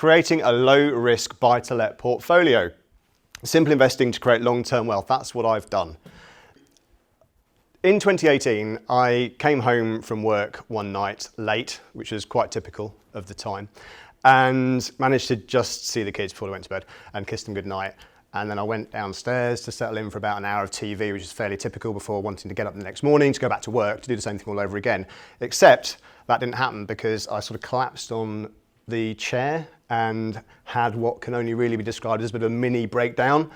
creating a low-risk buy-to-let portfolio. Simple investing to create long-term wealth. That's what I've done. In 2018, I came home from work one night late, which was quite typical of the time, and managed to just see the kids before they went to bed and kiss them goodnight. And then I went downstairs to settle in for about an hour of TV, which is fairly typical before wanting to get up the next morning to go back to work to do the same thing all over again. Except that didn't happen because I sort of collapsed on the chair and had what can only really be described as a bit of a mini breakdown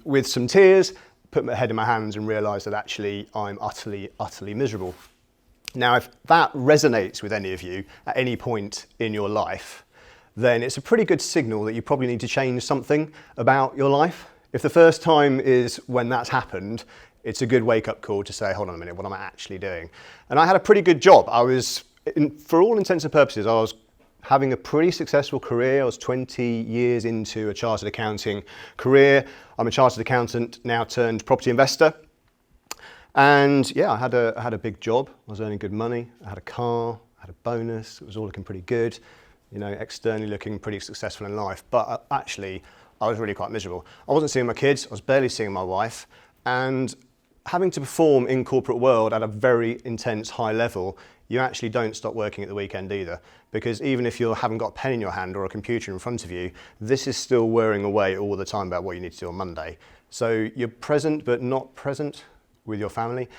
with some tears, put my head in my hands and realised that actually I'm utterly, utterly miserable. Now, if that resonates with any of you at any point in your life, then it's a pretty good signal that you probably need to change something about your life. If the first time is when that's happened, it's a good wake-up call to say, hold on a minute, what am I actually doing? And I had a pretty good job. For all intents and purposes, I was having a pretty successful career. I was 20 years into a chartered accounting career. I'm a chartered accountant now turned property investor. And yeah, I had a big job. I was earning good money. I had a car, I had a bonus. It was all looking pretty good. You know, externally looking pretty successful in life, but actually I was really quite miserable. I wasn't seeing my kids, I was barely seeing my wife, and having to perform in corporate world at a very intense high level, you actually don't stop working at the weekend either, because even if you haven't got a pen in your hand or a computer in front of you, this is still whirring away all the time about what you need to do on Monday. So you're present but not present with your family.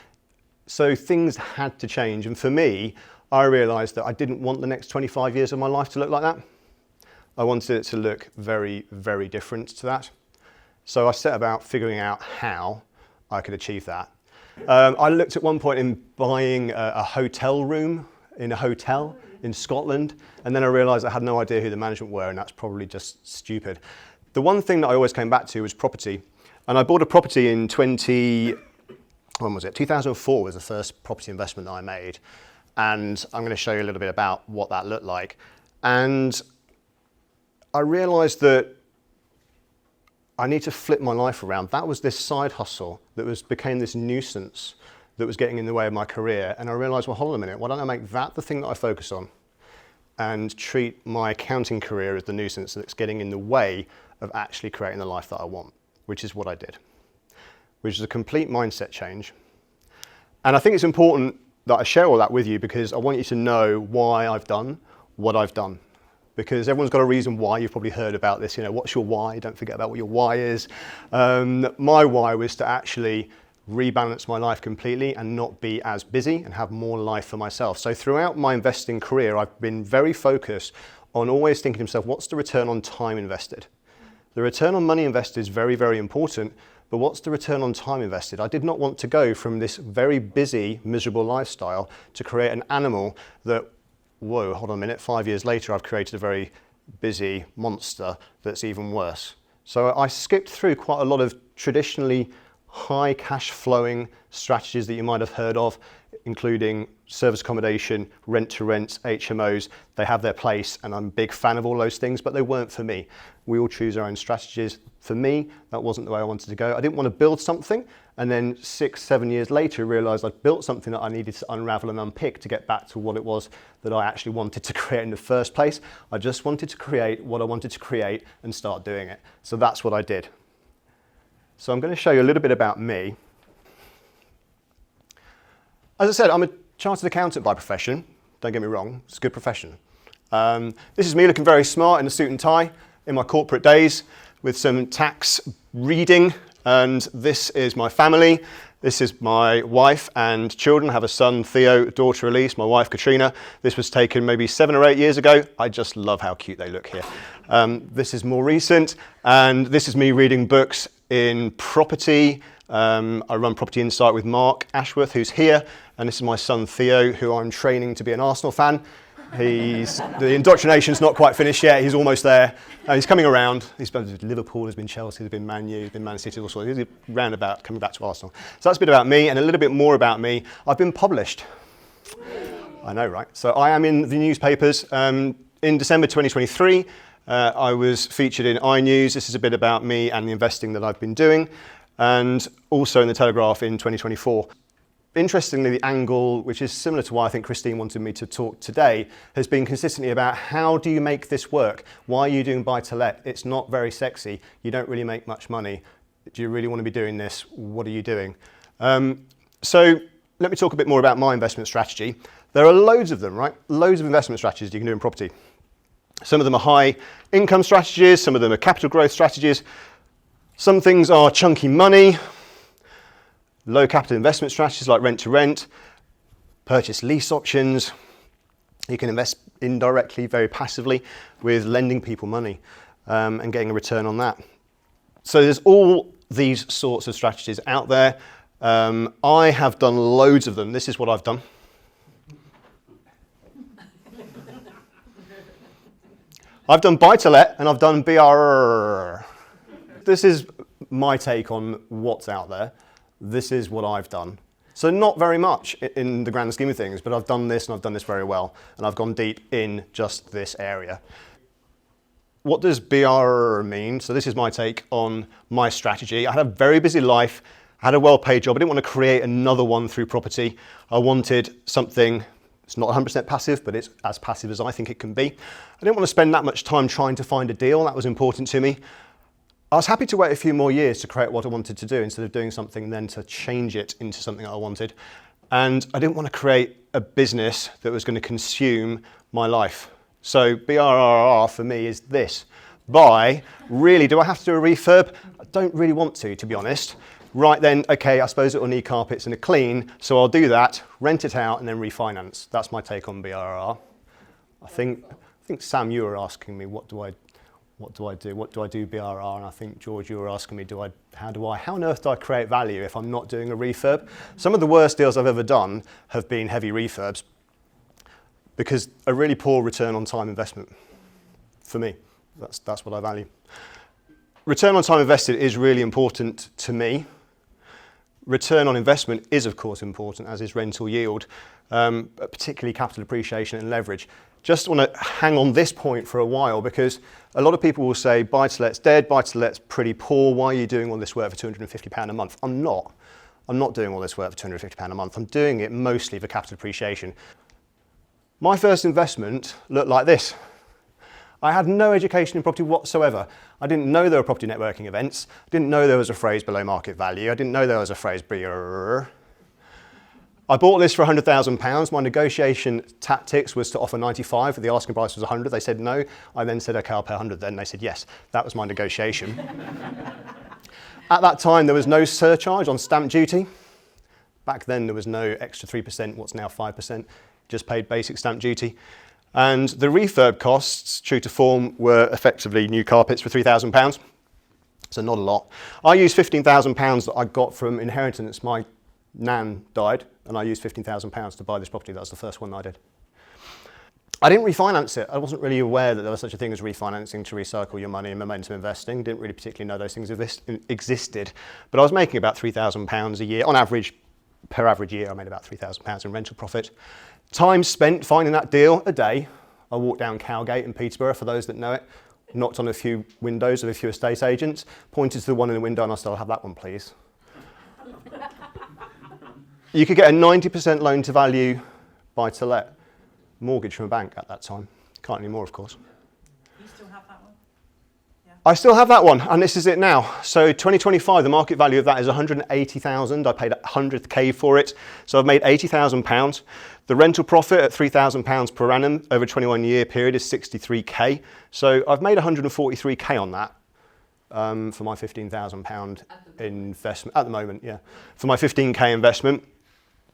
So things had to change, and for me, I realised that I didn't want the next 25 years of my life to look like that. I wanted it to look very, very different to that. So I set about figuring out how I could achieve that. I looked at one point in buying a hotel room in a hotel in Scotland, and then I realised I had no idea who the management were, and that's probably just stupid. The one thing that I always came back to was property, and I bought a property in 2004 was the first property investment that I made. And I'm going to show you a little bit about what that looked like. And I realised that I need to flip my life around. That was this side hustle that became this nuisance that was getting in the way of my career. And I realised, well, hold on a minute, why don't I make that the thing that I focus on and treat my accounting career as the nuisance that's getting in the way of actually creating the life that I want, which is what I did, which is a complete mindset change. And I think it's important that I share all that with you because I want you to know why I've done what I've done. Because everyone's got a reason why. You've probably heard about this, you know, what's your why? Don't forget about what your why is. My why was to actually rebalance my life completely and not be as busy and have more life for myself. So throughout my investing career, I've been very focused on always thinking to myself, what's the return on time invested? The return on money invested is very, very important, but what's the return on time invested? I did not want to go from this very busy, miserable lifestyle to create an animal that, whoa, hold on a minute, 5 years later I've created a very busy monster that's even worse. So I skipped through quite a lot of traditionally high cash flowing strategies that you might have heard of, including service accommodation, rent to rent, HMOs. They have their place and I'm a big fan of all those things, but they weren't for me. We all choose our own strategies. For me, that wasn't the way I wanted to go. I didn't want to build something and then 6, 7 years later realised I'd built something that I needed to unravel and unpick to get back to what it was that I actually wanted to create in the first place. I just wanted to create what I wanted to create and start doing it. So that's what I did. So I'm going to show you a little bit about me. As I said, I'm a chartered accountant by profession. Don't get me wrong, it's a good profession. This is me looking very smart in a suit and tie in my corporate days with some tax reading, and this is my family. This is my wife and children. I have a son, Theo, daughter, Elise, my wife, Katrina. This was taken maybe 7 or 8 years ago. I just love how cute they look here. This is more recent, and this is me reading books in property. I run Property Insight with Mark Ashworth, who's here, and this is my son, Theo, who I'm training to be an Arsenal fan. The indoctrination's not quite finished yet. He's almost there. He's coming around. He's been to Liverpool, he's been Chelsea, he's been Man U, he's been Man City, all sorts. He's roundabout coming back to Arsenal. So that's a bit about me, and a little bit more about me. I've been published. I know, right? So I am in the newspapers. In December 2023, I was featured in iNews. This is a bit about me and the investing that I've been doing, and also in the Telegraph in 2024. interestingly, the angle, which is similar to why I think Christine wanted me to talk today, has been consistently about how do you make this work? Why are you doing buy-to-let? It's not very sexy. You don't really make much money. Do you really want to be doing this? What are you doing? So let me talk a bit more about my investment strategy. There are loads of them, right? Loads of investment strategies you can do in property. Some of them are high income strategies. Some of them are capital growth strategies. Some things are chunky money, low capital investment strategies like rent to rent, purchase lease options. You can invest indirectly, very passively, with lending people money and getting a return on that. So there's all these sorts of strategies out there. I have done loads of them. This is what I've done. I've done buy-to-let and I've done BRR. This is my take on what's out there. This is what I've done. So not very much in the grand scheme of things, but I've done this and I've done this very well. And I've gone deep in just this area. What does BRR mean? So this is my take on my strategy. I had a very busy life. I had a well-paid job. I didn't want to create another one through property. I wanted something. It's not 100% passive, but it's as passive as I think it can be. I didn't want to spend that much time trying to find a deal. That was important to me. I was happy to wait a few more years to create what I wanted to do instead of doing something and then to change it into something that I wanted. And I didn't want to create a business that was going to consume my life. So BRRR for me is this. Buy, really, do I have to do a refurb? I don't really want to be honest. Right then, okay, I suppose it will need carpets and a clean, so I'll do that, rent it out, and then refinance. That's my take on BRR. I think Sam, you were asking me, what do I do? What do I do BRR? And I think George, you were asking me, how on earth do I create value if I'm not doing a refurb? Some of the worst deals I've ever done have been heavy refurbs because a really poor return on time investment. For me, that's what I value. Return on time invested is really important to me. Return on investment is, of course, important, as is rental yield, but particularly capital appreciation and leverage. Just want to hang on this point for a while because a lot of people will say buy-to-let's dead, buy-to-let's pretty poor, why are you doing all this work for £250 a month? I'm not doing all this work for £250 a month. I'm doing it mostly for capital appreciation. My first investment looked like this. I had no education in property whatsoever. I didn't know there were property networking events. I didn't know there was a phrase below market value. I didn't know there was a phrase BRR. I bought this for £100,000. My negotiation tactics was to offer 95, but the asking price was 100. They said no. I then said, okay, I'll pay 100 then. They said yes. That was my negotiation. At that time, there was no surcharge on stamp duty. Back then, there was no extra 3%, what's now 5%. Just paid basic stamp duty. And the refurb costs, true to form, were effectively new carpets for £3,000. So not a lot. I used £15,000 that I got from inheritance. My nan died, and I used £15,000 to buy this property. That was the first one that I did. I didn't refinance it. I wasn't really aware that there was such a thing as refinancing to recycle your money in momentum investing. Didn't really particularly know those things existed. But I was making about £3,000 a year. On average, per average year, I made about £3,000 in rental profit. Time spent finding that deal, a day. I walked down Cowgate in Peterborough, for those that know it, knocked on a few windows of a few estate agents, pointed to the one in the window and I said, I'll have that one, please. You could get a 90% loan to value buy-to-let mortgage from a bank at that time. Can't anymore, of course. You still have that one? Yeah. I still have that one, and this is it now. So 2025, the market value of that is 180,000. I paid 100k for it, so I've made £80,000. The rental profit at £3,000 per annum over a 21-year period is 63k. So I've made 143k on that for my £15,000 investment at the moment. Yeah, for my 15k investment.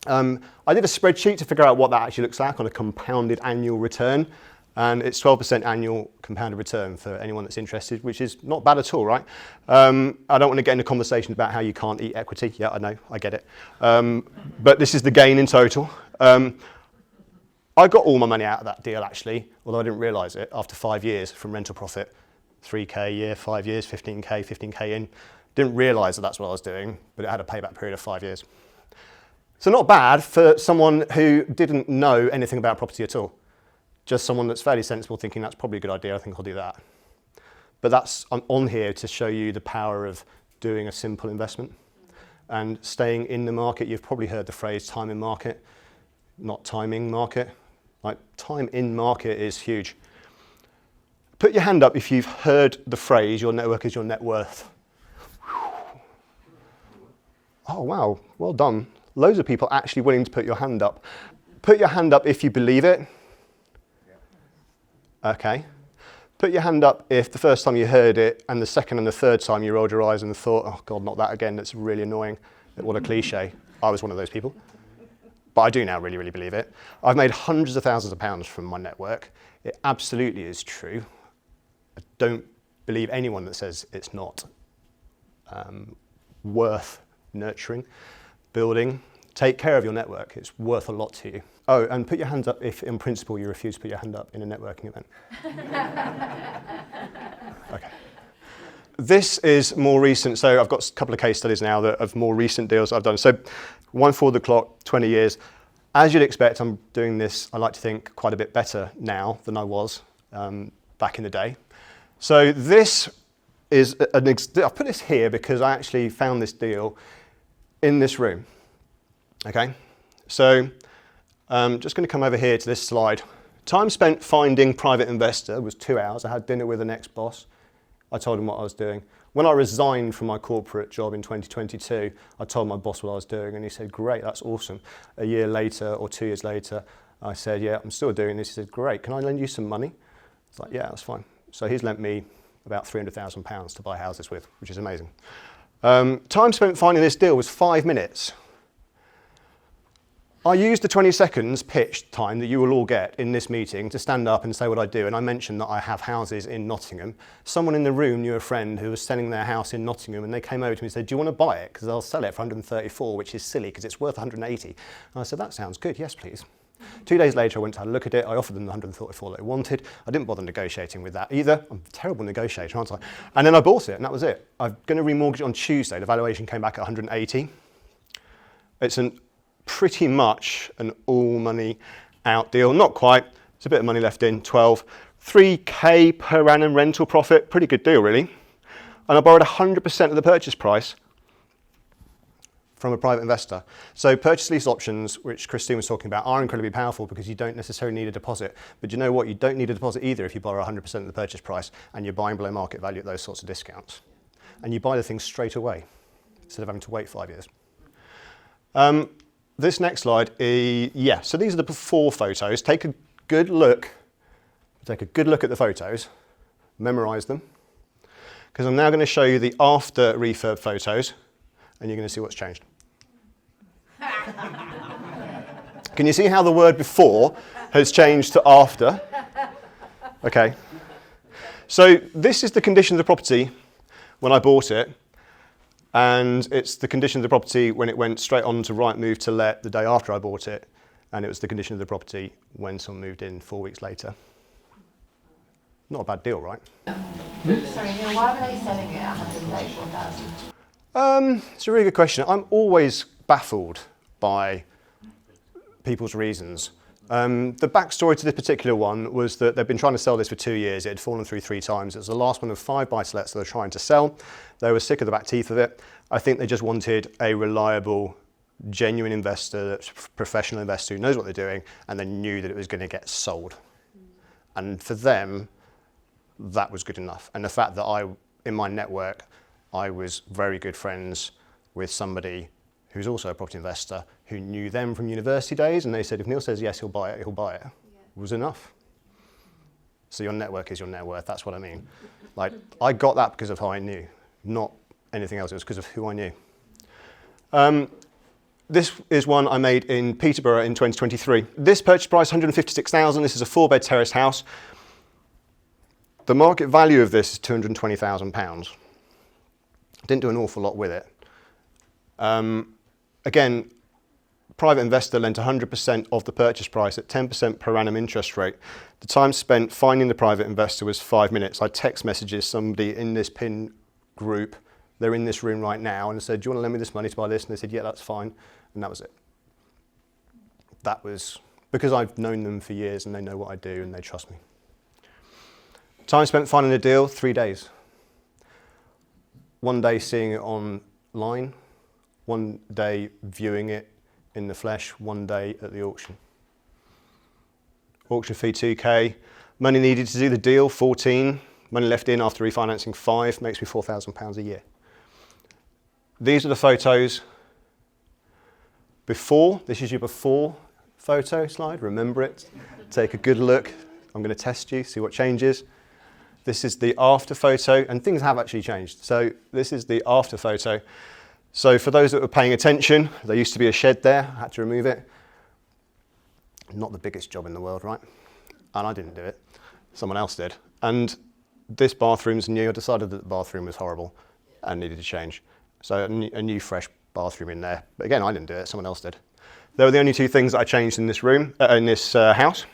I did a spreadsheet to figure out what that actually looks like on a compounded annual return, and it's 12% annual compounded return for anyone that's interested, which is not bad at all, right? I don't want to get into conversations about how you can't eat equity. Yeah, I know, I get it. But this is the gain in total. I got all my money out of that deal, actually, although I didn't realise it, after 5 years from rental profit. 3k a year, 5 years, 15k in. Didn't realise that that's what I was doing, but it had a payback period of 5 years. So not bad for someone who didn't know anything about property at all. Just someone that's fairly sensible thinking that's probably a good idea, I think I'll do that. But I'm on here to show you the power of doing a simple investment. and staying in the market. You've probably heard the phrase time in market, not timing market. Like, time in market is huge. Put your hand up if you've heard the phrase, your network is your net worth. Oh, wow, well done. Loads of people actually willing to put your hand up. Put your hand up if you believe it. Okay. Put your hand up if the first time you heard it and the second and the third time you rolled your eyes and thought, oh God, not that again, that's really annoying. What a cliche. I was one of those people. But I do now really, really believe it. I've made hundreds of thousands of pounds from my network. It absolutely is true. I don't believe anyone that says it's not worth nurturing, building. Take care of your network. It's worth a lot to you. Oh, and put your hands up if, in principle, you refuse to put your hand up in a networking event. Okay. This is more recent. So I've got a couple of case studies now of more recent deals I've done. So one for the clock, 20 years. As you'd expect, I'm doing this, I like to think, quite a bit better now than I was back in the day. So this is, I put this here because I actually found this deal in this room. Okay, so just going to come over here to this slide. Time spent finding private investor was 2 hours. I had dinner with an ex-boss. I told him what I was doing. When I resigned from my corporate job in 2022, I told my boss what I was doing, and he said, great, that's awesome. A year later or 2 years later, I said, yeah, I'm still doing this. He said, great, can I lend you some money? It's like, yeah, that's fine. So he's lent me about £300,000 to buy houses with, which is amazing. Time spent finding this deal was 5 minutes. I used the 20 seconds pitch time that you will all get in this meeting to stand up and say what I do, and I mentioned that I have houses in Nottingham. Someone in the room knew a friend who was selling their house in Nottingham, and they came over to me and said, do you want to buy it? Because I'll sell it for 134, which is silly because it's worth 180. And I said, that sounds good, yes please. 2 days later I went to have a look at it, I offered them the 134 that they wanted. I didn't bother negotiating with that either. I'm a terrible negotiator, aren't I? And then I bought it, and that was it. I'm going to remortgage it on Tuesday. The valuation came back at 180. It's pretty much an all money out deal. Not quite, there's a bit of money left in, 12. 3K per annum rental profit, pretty good deal really. And I borrowed 100% of the purchase price from a private investor. So purchase lease options, which Christine was talking about, are incredibly powerful because you don't necessarily need a deposit. But you know what, you don't need a deposit either if you borrow 100% of the purchase price and you're buying below market value at those sorts of discounts. And you buy the thing straight away instead of having to wait 5 years. This next slide, so these are the before photos. Take a good look at the photos, memorize them, because I'm now going to show you the after refurb photos, and you're going to see what's changed. Can you see how the word before has changed to after? Okay. So this is the condition of the property when I bought it. And it's the condition of the property when it went straight on to Rightmove to let the day after I bought it. And it was the condition of the property when someone moved in 4 weeks later. Not a bad deal, right? Sorry, Neil, why were they selling it at 134,000? It's a really good question. I'm always baffled by people's reasons. The backstory to this particular one was that they've been trying to sell this for 2 years. It had fallen through 3 times. It was the last one of 5 buy-to-lets that they're trying to sell. They were sick of the back teeth of it. I think they just wanted a reliable, genuine investor, professional investor who knows what they're doing, and they knew that it was going to get sold. And for them, that was good enough. And the fact that in my network, I was very good friends with somebody who's also a property investor, who knew them from university days, and they said, if Neil says yes, he'll buy it, was enough. So your network is your net worth, that's what I mean. Like, I got that because of how I knew, not anything else, it was because of who I knew. This is one I made in Peterborough in 2023. This purchase price, 156,000, this is a 4-bed terrace house. The market value of this is £220,000. Didn't do an awful lot with it. Again, private investor lent 100% of the purchase price at 10% per annum interest rate. The time spent finding the private investor was 5 minutes. I text messages somebody in this PIN group, they're in this room right now, and I said, do you want to lend me this money to buy this? And they said, yeah, that's fine. And that was it. That was because I've known them for years and they know what I do and they trust me. Time spent finding a deal, 3 days. 1 day seeing it online, one day viewing it in the flesh, one day at the auction. Auction fee 2k, money needed to do the deal 14, money left in after refinancing 5, makes me £4,000 a year. These are the photos before. This is your before photo slide, remember it, take a good look. I'm going to test you, see what changes. This is the after photo, and things have actually changed. So this is the after photo. So for those that were paying attention, there used to be a shed there, I had to remove it. Not the biggest job in the world, right? And I didn't do it, someone else did. And this bathroom's new. I decided that the bathroom was horrible and needed to change. So a new fresh bathroom in there. But again, I didn't do it, someone else did. They were the only two things that I changed in this room, in this house,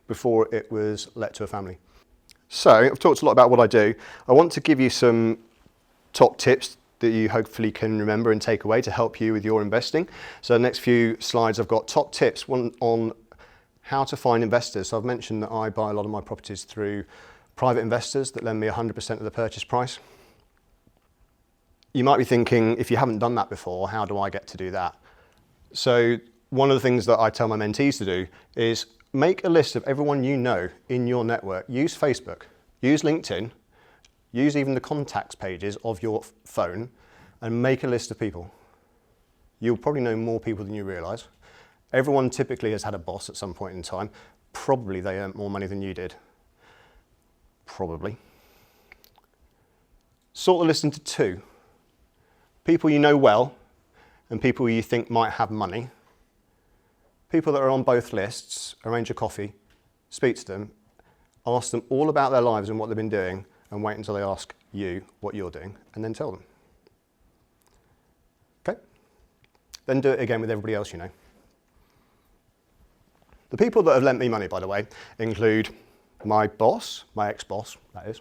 before it was let to a family. So I've talked a lot about what I do. I want to give you some top tips that you hopefully can remember and take away to help you with your investing. So the next few slides I've got top tips, one on how to find investors. So I've mentioned that I buy a lot of my properties through private investors that lend me 100% of the purchase price. You might be thinking, if you haven't done that before, how do I get to do that? So one of the things that I tell my mentees to do is make a list of everyone you know in your network. Use Facebook, use LinkedIn, use even the contacts pages of your phone and make a list of people. You'll probably know more people than you realise. Everyone typically has had a boss at some point in time. Probably they earned more money than you did. Probably. Sort the list into two. People you know well and people you think might have money. People that are on both lists, arrange a coffee, speak to them, ask them all about their lives and what they've been doing, and wait until they ask you what you're doing, and then tell them. Okay? Then do it again with everybody else you know. The people that have lent me money, by the way, include my boss, my ex-boss, that is.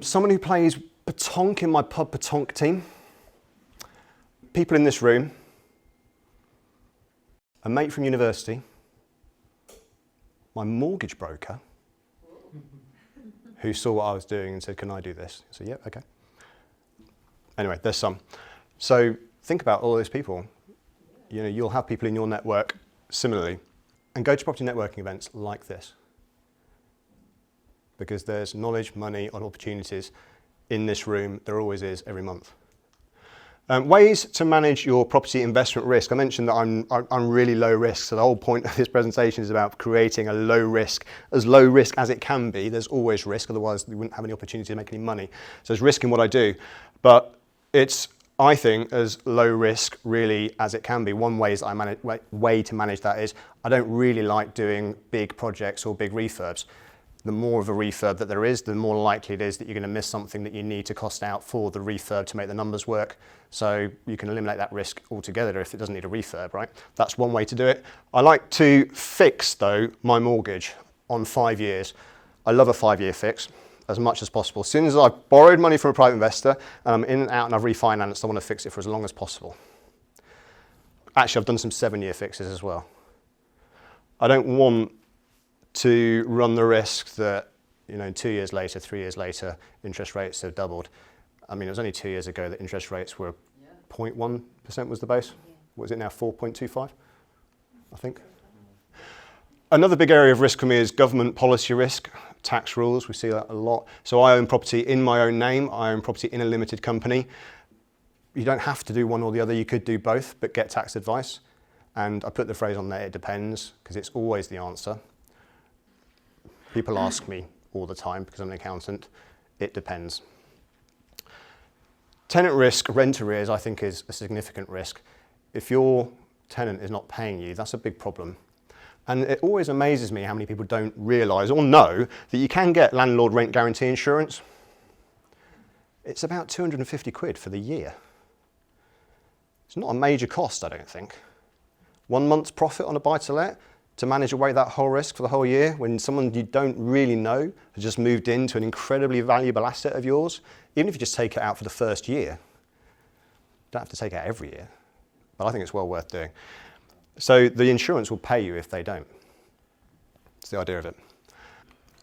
Someone who plays petanque in my pub petanque team. People in this room. A mate from university. My mortgage broker, who saw what I was doing and said, can I do this? I said, yeah, okay. Anyway, there's some. So think about all those people. You know, you'll have people in your network similarly. And go to property networking events like this. Because there's knowledge, money, and opportunities in this room. There always is every month. Ways to manage your property investment risk. I mentioned that I'm really low risk, so the whole point of this presentation is about creating a low risk as it can be. There's always risk, otherwise we wouldn't have any opportunity to make any money. So there's risk in what I do, but it's, I think, as low risk really as it can be. One way to manage that is I don't really like doing big projects or big refurbs. The more of a refurb that there is, the more likely it is that you're going to miss something that you need to cost out for the refurb to make the numbers work. So you can eliminate that risk altogether if it doesn't need a refurb, right? That's one way to do it. I like to fix, though, my mortgage on 5 years. I love a 5-year fix as much as possible. As soon as I've borrowed money from a private investor and I'm in and out and I've refinanced, I want to fix it for as long as possible. Actually, I've done some 7-year fixes as well. I don't want to run the risk that, you know, 2 years later, 3 years later, interest rates have doubled. I mean, it was only 2 years ago that interest rates were 0.1% was the base. What is it now, 4.25, I think? Another big area of risk for me is government policy risk, tax rules. We see that a lot. So I own property in my own name. I own property in a limited company. You don't have to do one or the other. You could do both, but get tax advice. And I put the phrase on there, it depends, because it's always the answer. People ask me all the time, because I'm an accountant, it depends. Tenant risk, rent arrears, I think is a significant risk. If your tenant is not paying you, that's a big problem. And it always amazes me how many people don't realise or know that you can get landlord rent guarantee insurance. It's about 250 quid for the year. It's not a major cost, I don't think. 1 month's profit on a buy-to-let to manage away that whole risk for the whole year when someone you don't really know has just moved into an incredibly valuable asset of yours, even if you just take it out for the first year. You don't have to take it out every year, but I think it's well worth doing. So the insurance will pay you if they don't. It's the idea of it.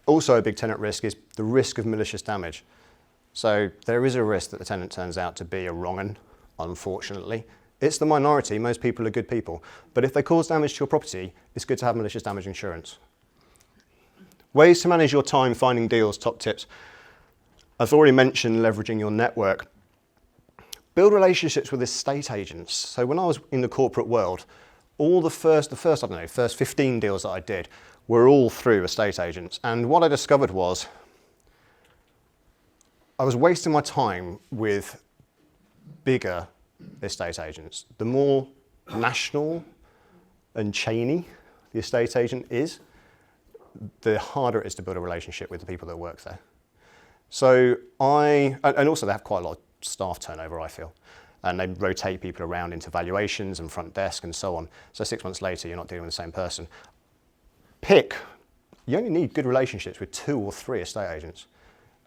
Also a big tenant risk is the risk of malicious damage. So there is a risk that the tenant turns out to be a wrong-un, unfortunately. It's the minority, most people are good people. But if they cause damage to your property, it's good to have malicious damage insurance. Ways to manage your time finding deals, top tips. I've already mentioned leveraging your network. Build relationships with estate agents. So when I was in the corporate world, all the first 15 deals that I did were all through estate agents. And what I discovered was I was wasting my time with bigger estate agents. The more national and chainy the estate agent is, the harder it is to build a relationship with the people that work there. So and also they have quite a lot of staff turnover, I feel. And they rotate people around into valuations and front desk and so on. So 6 months later, you're not dealing with the same person. You only need good relationships with 2 or 3 estate agents.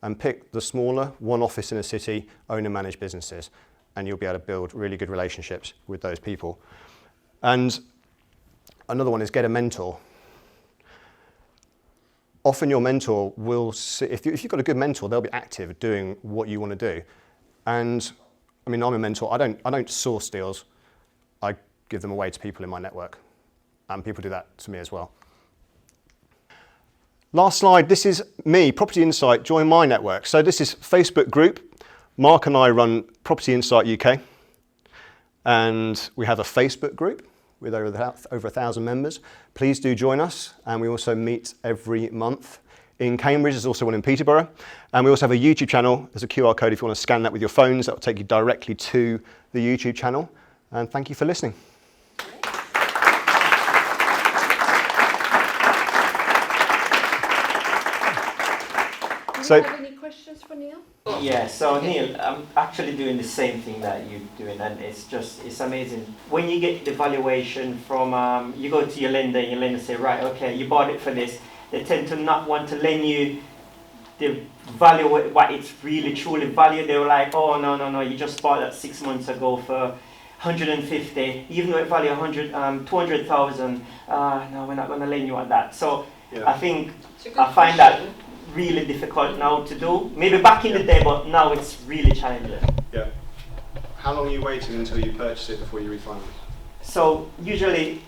And pick the smaller, one office in a city, own and manage businesses. And you'll be able to build really good relationships with those people. And another one is get a mentor. Often your mentor will see, if you've got a good mentor, they'll be active doing what you want to do. And I mean, I'm a mentor. I don't source deals. I give them away to people in my network. And people do that to me as well. Last slide, this is me, Property Insight, join my network. So this is Facebook group. Mark and I run Property Insight UK. And we have a Facebook group with over 1,000 members. Please do join us. And we also meet every month. In Cambridge, there's also one in Peterborough. And we also have a YouTube channel. There's a QR code if you want to scan that with your phones. That will take you directly to the YouTube channel. And thank you for listening. Do you have any questions for Neil? Yeah, so Neil, I'm actually doing the same thing that you're doing, and it's amazing. When you get the valuation from, you go to your lender say, right, okay, you bought it for this. They tend to not want to lend you the value, what it's really truly valued. They were like, oh, no, you just bought that 6 months ago for 150, even though it value 200,000, no, we're not going to lend you on that. So yeah. I think I find that really difficult now to do. Maybe back in the day, but now it's really challenging. Yeah. How long are you waiting until you purchase it before you refinance? So usually,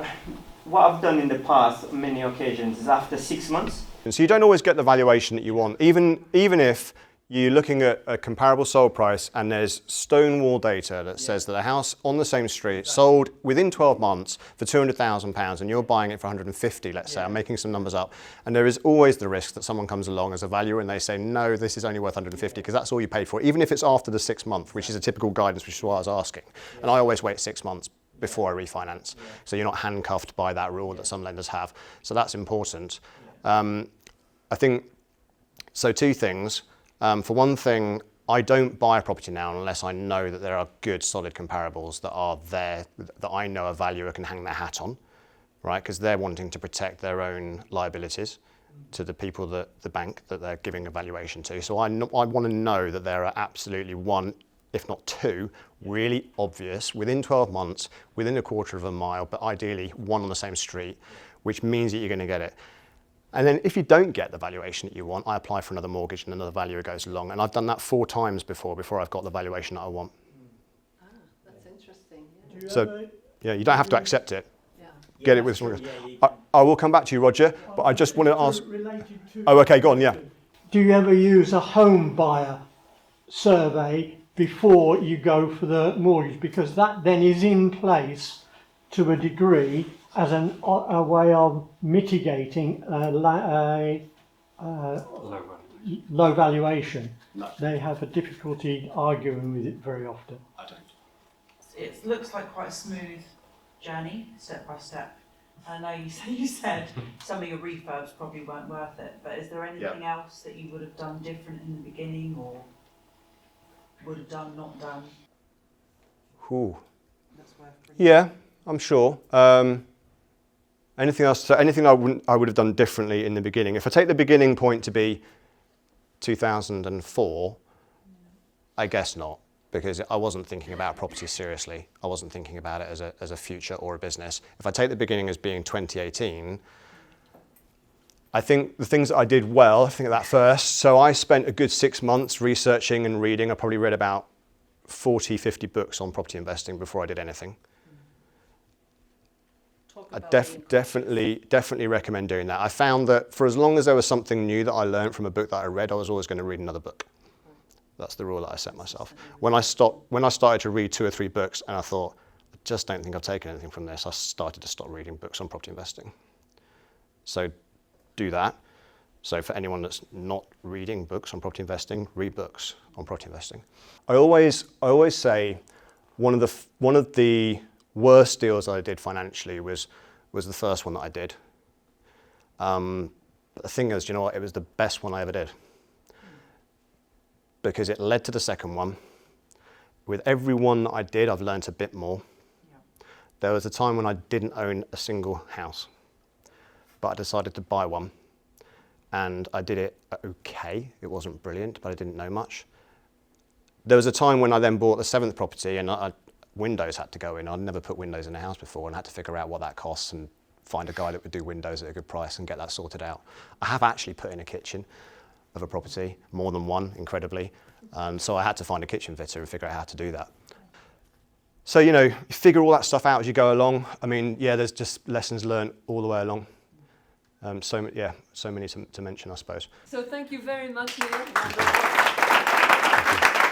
what I've done in the past, many occasions, is after 6 months. So you don't always get the valuation that you want, even if you're looking at a comparable sold price and there's Stonewall data that says that a house on the same street sold within 12 months for £200,000 and you're buying it for 150, let's say, I'm making some numbers up, and there is always the risk that someone comes along as a valuer and they say, no, this is only worth 150 because that's all you paid for, even if it's after the 6 month, which is a typical guidance, which is what I was asking. And I always wait 6 months before I refinance. So you're not handcuffed by that rule that some lenders have. So that's important. I think, so 2 things. For one thing, I don't buy a property now unless I know that there are good, solid comparables that are there, that I know a valuer can hang their hat on, right? Because they're wanting to protect their own liabilities to the people that the bank that they're giving a valuation to. So I want to know that there are absolutely 1, if not 2, really obvious, within 12 months, within a quarter of a mile, but ideally 1 on the same street, which means that you're going to get it. And then if you don't get the valuation that you want, I apply for another mortgage and another valuer goes along. And I've done that 4 times before I've got the valuation that I want. Ah, that's interesting. Yeah. So, yeah, you don't have to accept it. Yeah. Get it with someone else. I will come back to you, Roger, but I just want to ask... Related to Oh, okay, go on, yeah. Do you ever use a home buyer survey before you go for the mortgage? Because that then is in place to a degree as a way of mitigating low valuation. No. They have a difficulty arguing with it very often. I don't. It looks like quite a smooth journey, step by step. I know you said some of your refurbs probably weren't worth it, but is there anything else that you would have done different in the beginning, or would have done, not done? Ooh. That's worth bringing. Yeah, I'm sure. Anything else? So anything I would have done differently in the beginning. If I take the beginning point to be 2004, I guess not, because I wasn't thinking about property seriously. I wasn't thinking about it as a future or a business. If I take the beginning as being 2018, I think the things that I did well, I think of that first. So I spent a good 6 months researching and reading. I probably read about 40, 50 books on property investing before I did anything. I definitely recommend doing that. I found that for as long as there was something new that I learned from a book that I read, I was always going to read another book. That's the rule that I set myself. When I started to read 2 or 3 books and I thought, I just don't think I've taken anything from this, I started to stop reading books on property investing. So do that. So for anyone that's not reading books on property investing, read books on property investing. I always say one of the worst deals I did financially was the first one that I did. But the thing is, you know what, it was the best one I ever did. Because it led to the second one. With every one that I did, I've learned a bit more. Yeah. There was a time when I didn't own a single house, but I decided to buy one. And I did it okay. It wasn't brilliant, but I didn't know much. There was a time when I then bought the 7th property and windows had to go in. I'd never put windows in a house before and had to figure out what that costs and find a guy that would do windows at a good price and get that sorted out. I have actually put in a kitchen of a property, more than one, incredibly. So I had to find a kitchen fitter and figure out how to do that. So, you know, you figure all that stuff out as you go along. I mean, yeah, there's just lessons learned all the way along. So many to mention, I suppose. So thank you very much, Neil. Thank you.